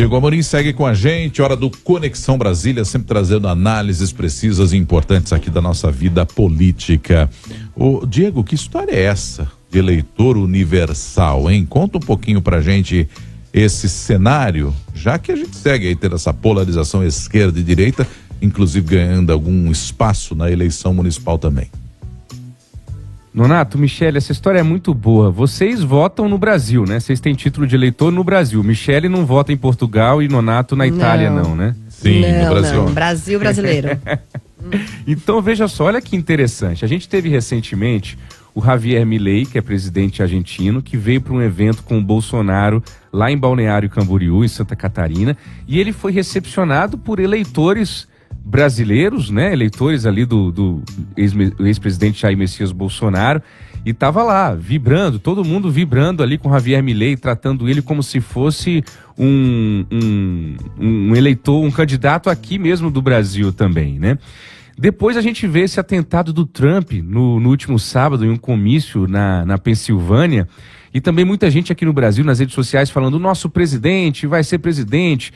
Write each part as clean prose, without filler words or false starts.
Diego Amorim segue com a gente, hora do Conexão Brasília, sempre trazendo análises precisas e importantes aqui da nossa vida política. Ô, Diego, que história é essa de eleitor universal, hein? Conta um pouquinho pra gente esse cenário, já que a gente segue aí tendo essa polarização esquerda e direita, inclusive ganhando algum espaço na eleição municipal também. Nonato, Michele, essa história é muito boa. Vocês votam no Brasil, né? Vocês têm título de eleitor no Brasil. Michele não vota em Portugal e Nonato na Itália, não, né? Sim, no Brasil. Não, Brasil brasileiro. Então, veja só, olha que interessante. A gente teve recentemente o Javier Milei, que é presidente argentino, que veio para um evento com o Bolsonaro lá em Balneário Camboriú, em Santa Catarina, e ele foi recepcionado por eleitores brasileiros, né, eleitores ali do ex-presidente Jair Messias Bolsonaro, e tava lá, vibrando, todo mundo vibrando ali com Javier Milei, tratando ele como se fosse um eleitor, um candidato aqui mesmo do Brasil também, né? Depois a gente vê esse atentado do Trump no último sábado, em um comício na Pensilvânia, e também muita gente aqui no Brasil, nas redes sociais, falando, o nosso presidente vai ser presidente.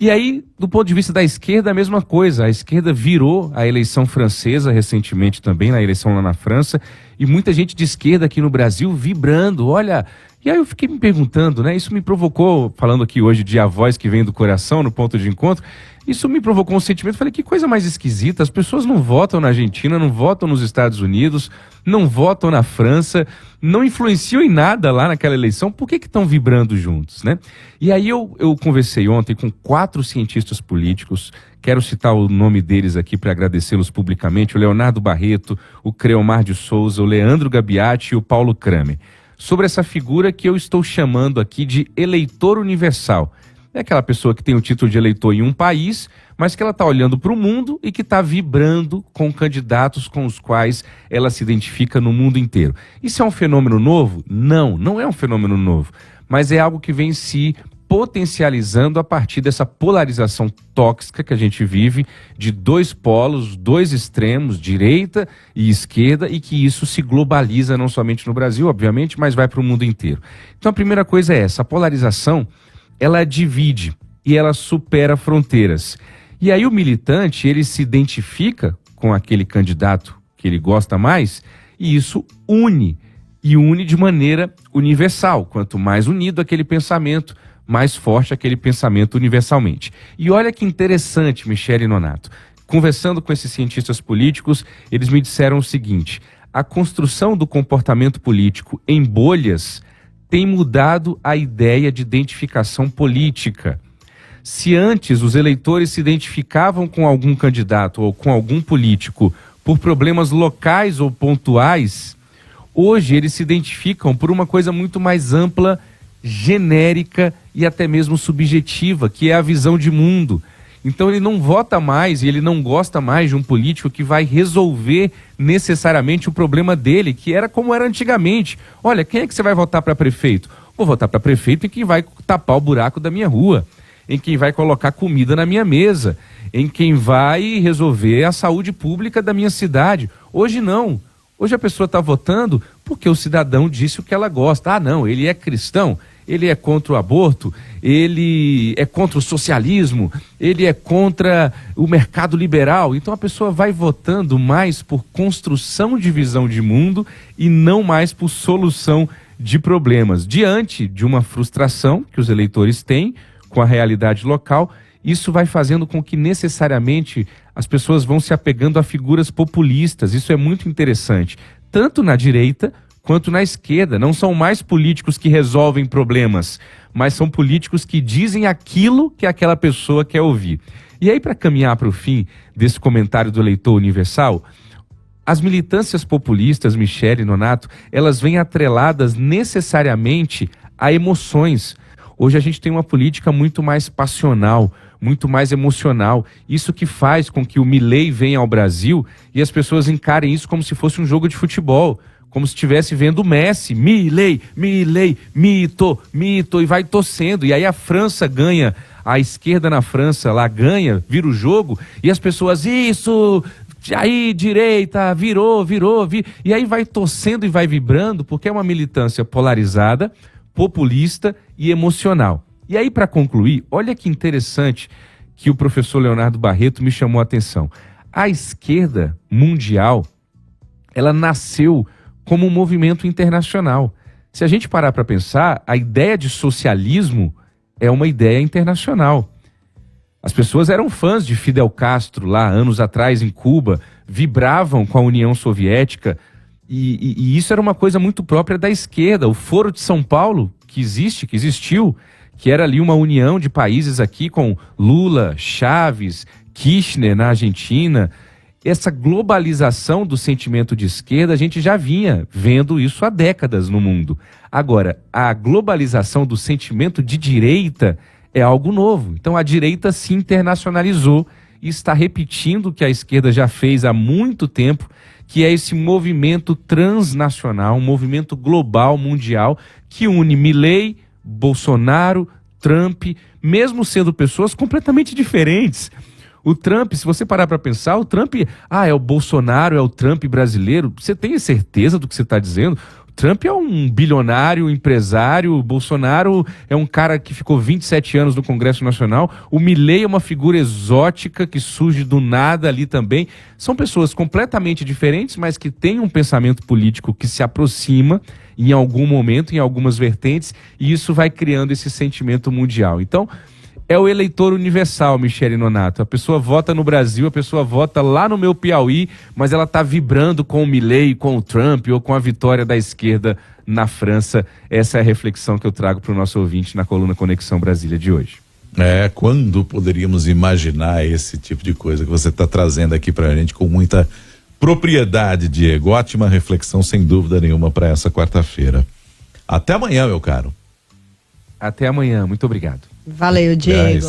E aí, do ponto de vista da esquerda, a mesma coisa. A esquerda virou a eleição francesa recentemente também, na eleição lá na França, e muita gente de esquerda aqui no Brasil vibrando, olha... E aí eu fiquei me perguntando, né? Isso me provocou, falando aqui hoje de a voz que vem do coração, no ponto de encontro, isso me provocou um sentimento, falei, que coisa mais esquisita, as pessoas não votam na Argentina, não votam nos Estados Unidos, não votam na França, não influenciam em nada lá naquela eleição, por que estão vibrando juntos, né? E aí eu conversei ontem com 4 cientistas políticos, quero citar o nome deles aqui para agradecê-los publicamente, o Leonardo Barreto, o Creomar de Souza, o Leandro Gabiati e o Paulo Kramer, sobre essa figura que eu estou chamando aqui de eleitor universal. É aquela pessoa que tem o título de eleitor em um país, mas que ela está olhando para o mundo e que está vibrando com candidatos com os quais ela se identifica no mundo inteiro. Isso é um fenômeno novo? Não, não é um fenômeno novo, mas é algo que vem se potencializando a partir dessa polarização tóxica que a gente vive de 2 polos, 2 extremos, direita e esquerda, e que isso se globaliza não somente no Brasil, obviamente, mas vai para o mundo inteiro. Então a primeira coisa é essa, a polarização, ela divide e ela supera fronteiras. E aí o militante, ele se identifica com aquele candidato que ele gosta mais, e isso une, e une de maneira universal. Quanto mais unido aquele pensamento, mais forte aquele pensamento universalmente. E olha que interessante, Michele e Nonato. Conversando com esses cientistas políticos, eles me disseram o seguinte, a construção do comportamento político em bolhas tem mudado a ideia de identificação política. Se antes os eleitores se identificavam com algum candidato ou com algum político por problemas locais ou pontuais, hoje eles se identificam por uma coisa muito mais ampla, genérica e até mesmo subjetiva, que é a visão de mundo. Então ele não vota mais e ele não gosta mais de um político que vai resolver necessariamente o problema dele, que era como era antigamente. Olha, quem é que você vai votar para prefeito? Vou votar para prefeito em quem vai tapar o buraco da minha rua, em quem vai colocar comida na minha mesa, em quem vai resolver a saúde pública da minha cidade. Hoje não. Hoje a pessoa está votando porque o cidadão disse o que ela gosta. Ah, não, ele é cristão, ele é contra o aborto, ele é contra o socialismo, ele é contra o mercado liberal. Então a pessoa vai votando mais por construção de visão de mundo e não mais por solução de problemas. Diante de uma frustração que os eleitores têm com a realidade local, isso vai fazendo com que necessariamente as pessoas vão se apegando a figuras populistas. Isso é muito interessante, tanto na direita quanto na esquerda. Não são mais políticos que resolvem problemas, mas são políticos que dizem aquilo que aquela pessoa quer ouvir. E aí, para caminhar para o fim desse comentário do eleitor universal, as militâncias populistas, Michele e Nonato, elas vêm atreladas necessariamente a emoções. Hoje a gente tem uma política muito mais passional, muito mais emocional. Isso que faz com que o Milei venha ao Brasil e as pessoas encarem isso como se fosse um jogo de futebol, como se estivesse vendo o Messi, Milei, Milei, mito, mito, e vai torcendo. E aí a França ganha, a esquerda na França lá ganha, vira o jogo, e as pessoas, isso, aí direita, virou, e aí vai torcendo e vai vibrando, porque é uma militância polarizada, populista e emocional. E aí, para concluir, olha que interessante que o professor Leonardo Barreto me chamou a atenção. A esquerda mundial, ela nasceu como um movimento internacional. Se a gente parar para pensar, a ideia de socialismo é uma ideia internacional. As pessoas eram fãs de Fidel Castro lá anos atrás em Cuba, vibravam com a União Soviética e isso era uma coisa muito própria da esquerda. O Foro de São Paulo, que existiu, que era ali uma união de países aqui com Lula, Chávez, Kirchner na Argentina. Essa globalização do sentimento de esquerda, a gente já vinha vendo isso há décadas no mundo. Agora, a globalização do sentimento de direita é algo novo. Então a direita se internacionalizou e está repetindo o que a esquerda já fez há muito tempo, que é esse movimento transnacional, um movimento global, mundial, que une Milei, Bolsonaro, Trump, mesmo sendo pessoas completamente diferentes. O Trump, se você parar para pensar, o Trump, é o Bolsonaro, é o Trump brasileiro. Você tem certeza do que você está dizendo? O Trump é um bilionário, empresário, o Bolsonaro é um cara que ficou 27 anos no Congresso Nacional, o Milei é uma figura exótica que surge do nada ali também. São pessoas completamente diferentes, mas que têm um pensamento político que se aproxima em algum momento, em algumas vertentes, e isso vai criando esse sentimento mundial. Então, é o eleitor universal, Michele Nonato. A pessoa vota no Brasil, a pessoa vota lá no meu Piauí, mas ela está vibrando com o Milei, com o Trump ou com a vitória da esquerda na França. Essa é a reflexão que eu trago para o nosso ouvinte na coluna Conexão Brasília de hoje. Quando poderíamos imaginar esse tipo de coisa que você está trazendo aqui para a gente com muita propriedade, Diego. Ótima reflexão, sem dúvida nenhuma, para essa quarta-feira. Até amanhã, meu caro. Até amanhã, muito obrigado. Valeu, Diego.